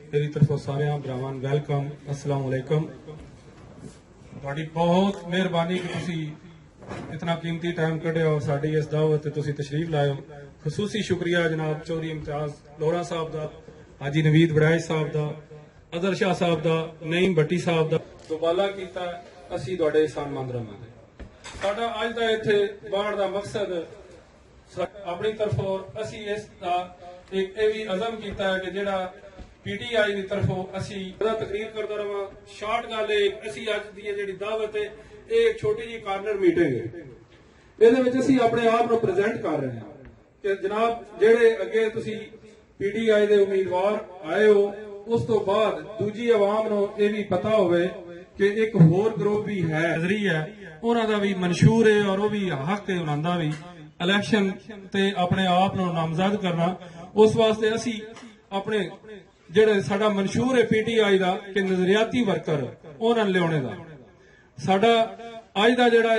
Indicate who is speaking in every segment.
Speaker 1: मेरी तरफों सारे भरावां वेलकम अस्सलाम वालेकुम। तुहाडी बहुत मेहरबानी कि तुसी इतना कीमती टाइम कढ़े और साडी इस दावत ते तुसी तशरीफ लाए हो। खसूसी शुक्रिया जनाब चौधरी इम्तियाज लोहरा साहब दा, हाजी नवीद बड़ाई साहब दा, अदर शाह साहब दा, नईम भट्टी साहब दा दुबाला कीता। असी तुहाडे एहसानमंद रहांगे। साडा अज दा इत्थे बाण दा मकसद अपनी तरफों असी इसका एक भी अज़म किया है कि जेड़ा PTI की तरफों असी तकरीर करता रहा। शॉर्ट गल असी अज दी जेड़ी दावत है एक छोटी जी कॉर्नर मीटिंग है। ये असी अपने आप को प्रेजेंट कर रहे हैं कि जनाब जेड़े अगे तुसी PTI दे उम्मीदवार आए हो, उस तो बाद दूजी आवाम को यह भी पता होवे कि एक होर ग्रुप भी है नजरी है, उन्हों का भी मंशूर है और वह भी हक है उन्होंने भी इलेक्शन ते अपने आप को नामजद करना। उस वास्ते असी अपने जेड़े साडा मंशूर है PTI दा कि नजरियाती वर्कर उन्होंने लियाने दा साडा अज दा जेड़ा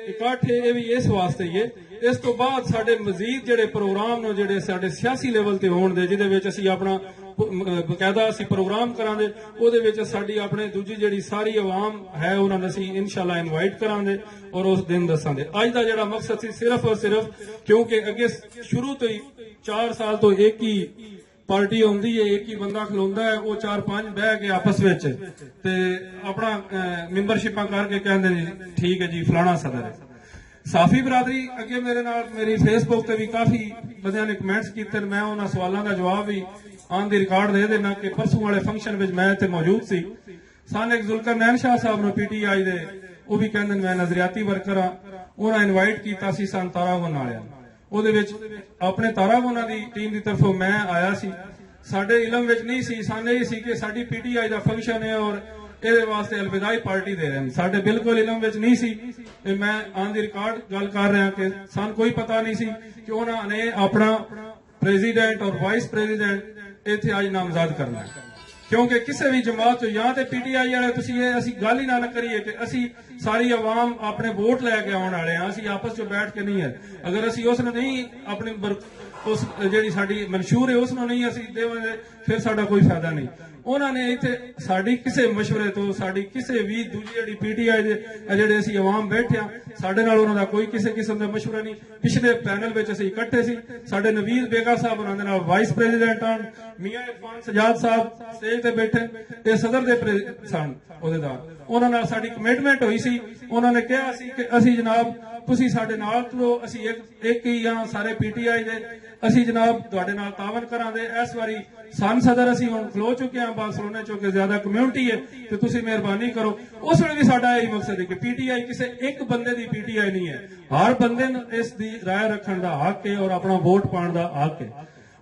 Speaker 1: इकट्ठ है ये भी इस वास्ते ही है। इस तो बाद साडे मजीद जेड़े प्रोग्राम ने जेड़े साडे सियासी लेवल ते होण दे जिहदे विच असी अपना बकायदा असी प्रोग्राम करांगे, उहदे विच साडी अपने दूजी जेड़ी सारी आवाम है उन्होंने असी इंशाअल्लाह इनवाइट करांगे और उस दिन दसांगे। अज दा जेड़ा मकसद सी सिर्फ और सिर्फ क्योंकि अगे शुरू तो ही 4 साल तो एक ही पार्टी होंदी है, एक ही बंदा खलोंदा है, वो 4-5 बह के आपस विच ते अपना मैंबरशिपां करके कहंदे ने ठीक है जी फलाना सदर है। साफी बरादरी अगे मेरे नाल मेरी फेसबुक ते भी काफी बंदियां ने कमेंट्स कीते, मैं उन्हां सवालों का जवाब भी आन दी रिकॉर्ड दे देना कि परसों वाले फंक्शन विच मैं इत्थे मौजूद सी। सन एक जुल्करनैन शाह साहब ने PTI दे वो भी कहंदे मैं नजरियाती वर्कर हाँ, उन्हें इनवाइट किया सी सन तारागुन वालियां ਉਹਦੇ ਵਿੱਚ ਆਪਣੇ ਤਾਰਾਗੁਨਾ ਦੀ ਟੀਮ ਦੀ ਤਰਫੋਂ ਮੈਂ ਆਇਆ ਸੀ। ਸਾਡੇ ਇਲਮ ਵਿੱਚ ਨਹੀਂ ਸੀ, ਸਾਨੂੰ ਇਹ ਸੀ ਕਿ ਸਾਡੀ PTI ਦਾ ਫੰਕਸ਼ਨ ਹੈ ਔਰ ਇਹਦੇ ਵਾਸਤੇ ਅਲਵਿਦਾਈ ਪਾਰਟੀ ਦੇ ਰਹੇ ਨੇ। ਸਾਡੇ ਬਿਲਕੁਲ ਇਲਮ ਵਿੱਚ ਨਹੀਂ ਸੀ। ਤੇ ਮੈਂ ਆਨ ਦੀ ਰਿਕਾਰਡ ਗੱਲ ਕਰ ਰਿਹਾ ਕਿ ਸਾਨੂੰ ਕੋਈ ਪਤਾ ਨਹੀਂ ਸੀ ਕਿ ਉਹਨਾਂ ਨੇ ਆਪਣਾ ਪ੍ਰੈਜ਼ੀਡੈਂਟ ਔਰ ਵਾਈਸ ਪ੍ਰੈਜ਼ੀਡੈਂਟ ਇੱਥੇ ਅੱਜ ਨਾਮਜ਼ਦ ਕਰਨਾ ਹੈ। क्योंकि किसी भी जमात या तो PTI वाले तुसी ये असी गल ही ना करिए कि असी सारी आवाम अपने वोट लैके आने वाले हैं, असी आपस में बैठ के नहीं है। अगर असी उसने नहीं अपनी उस जी साड़ी मंशूर है उसनों नहीं असी देवांगे फिर साडा कोई फायदा नहीं। उन्होंने इत्थे साडी किसी मशवरे तो साडी किसी भी दूजी जी PTI दे जेडे असी आवाम बैठे साडे नाल उन्हां दा कोई किसी किस्म दा मशवरा नहीं। पिछले पैनल विच असी इकट्ठे सी, साडे नवीद बेगा साहब उन्हां दे नाल वाइस प्रेजिडेंट आन, मियां इरफान सजाद साहब स्टेज ते बैठे ते सदर दे सन अहुदेदार। उन्हां नाल साडी कमिटमेंट होई सी, उन्होंने कहा सी कि असी जनाब तुसी साडे नाल तुरो, असी एक ही हां सारे PTI दे, असी जनाब तुहाडे नाल तावन करांगे। इस बारी सन सदर असी हुण खलो चुके हैं, बस सलोने चौके ज्यादा कम्यूनिटी है तो तुसी मेहरबानी करो। उस वेले भी साडा यही मकसद है कि PTI किसी एक बंदे दी PTI नहीं है, हर बंदे नूं इस दी राय रखण दा हक है और अपना वोट पाउण दा हक है।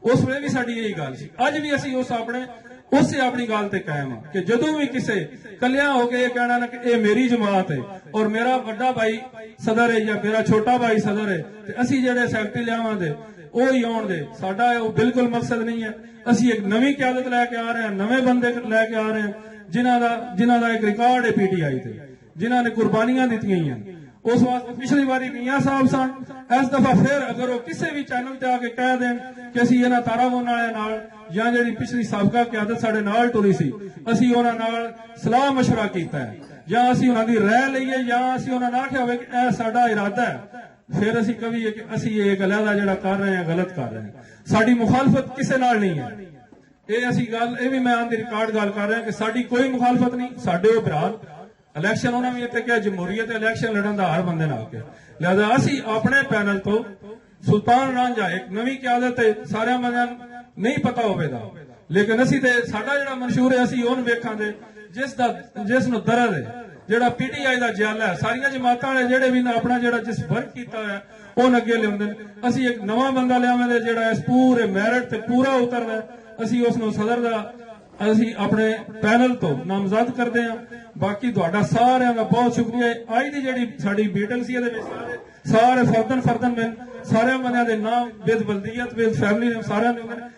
Speaker 1: उस वेले भी साडी यही गल सी, अज भी असी उस अपने उससे अपनी गल ते कायम है कि जदों भी किसी कलिया हो के कहना ना कि ये मेरी जमात है और मेरा बड़ा भाई सदर है या मेरा छोटा भाई सदर है ते असी जेडे सैकटरी लियावांगे वो ही आउण दे, साडा वो बिल्कुल मकसद नहीं है। असी एक नवी क्यादत लैके आ रहे हैं, नवे बंदे लैके आ रहे हैं जिन्हां दा एक रिकॉर्ड है PTI ते, जिन्हां ने कुर्बानियां दित्तियां हैं। उस वास्ते पिछली बारी मियां साहब सन, इस दफा फिर अगर वो किसी भी चैनल ते आके कह दें कि असी इन्हां तारागुन वालियां नाल या जिहड़ी पिछली साबका क्यादत साडे नाल टुरी सी असी उन्हां नाल सलाह मशवरा कीता है या असी उन्हां दी राय लईए या असी उन्हां ने आख्या होवे कि यह साडा इरादा है, फिर असी कभी असी ये गलत जेड़ा कर रहे हैं गलत कर रहे हैं। साडी मुखालफत किसी नाल नहीं है, ये असी गल ये भी मैं आन दी रिकॉर्ड गल कर रहा कि साडी कोई मुखालफत नहीं। साडे वो भरा इलेक्शन उन्होंने भी इत्थे क्या जमहूरीयत इलेक्शन लड़न दा हर बंदे नाल के, लिहाजा असी अपने पैनल तो सुल्तान रांझा एक नवी क्यादत है, सारे बंदे नहीं पता होवेगा, लेकिन असी ते साडा जेड़ा मंशूर है असी उन वेखांगे जिस नूं दर्द है, जेड़ा PTI दा जियाला है। सारियां जमातां ने जेड़े भी अपना जेड़ा जिस वर्क कीता है उन अगे लियाउंदे, असी एक नवा बंदा लियावांगे जेड़ा इस पूरे मैरिट ते पूरा उतरदा, असी उसनूं सदर दा असी अपने पैनल तो नामजद करते हैं। बाकी तुहाडा सारिਆਂ ਦਾ बहुत शुक्रिया। अज दी जेड़ी साडी मीटिंग सी इहदे विच सारे फर्दन में सारे बंदियां दे नाम विद बल्दियत विद फैमिली ने सारे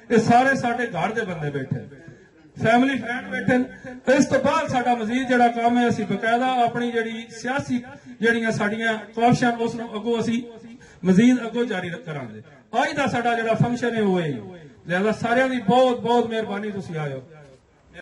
Speaker 1: ये सारे साडे घर दे बंदे बैठे, फैमिली फ्रेंड बैठे। इस तो बाद साडा मजीद जेड़ा काम है असी बकायदा अपनी जेड़ी सियासी जेड़ियां साडियां ख्वाहिशां उसनूं अगों असी मजीद अगों जारी करांगे। अज दा साडा जेड़ा फंक्शन है वो है, लिहाजा सारियां दी बहुत बहुत मेहरबानी तुसीं आए हो।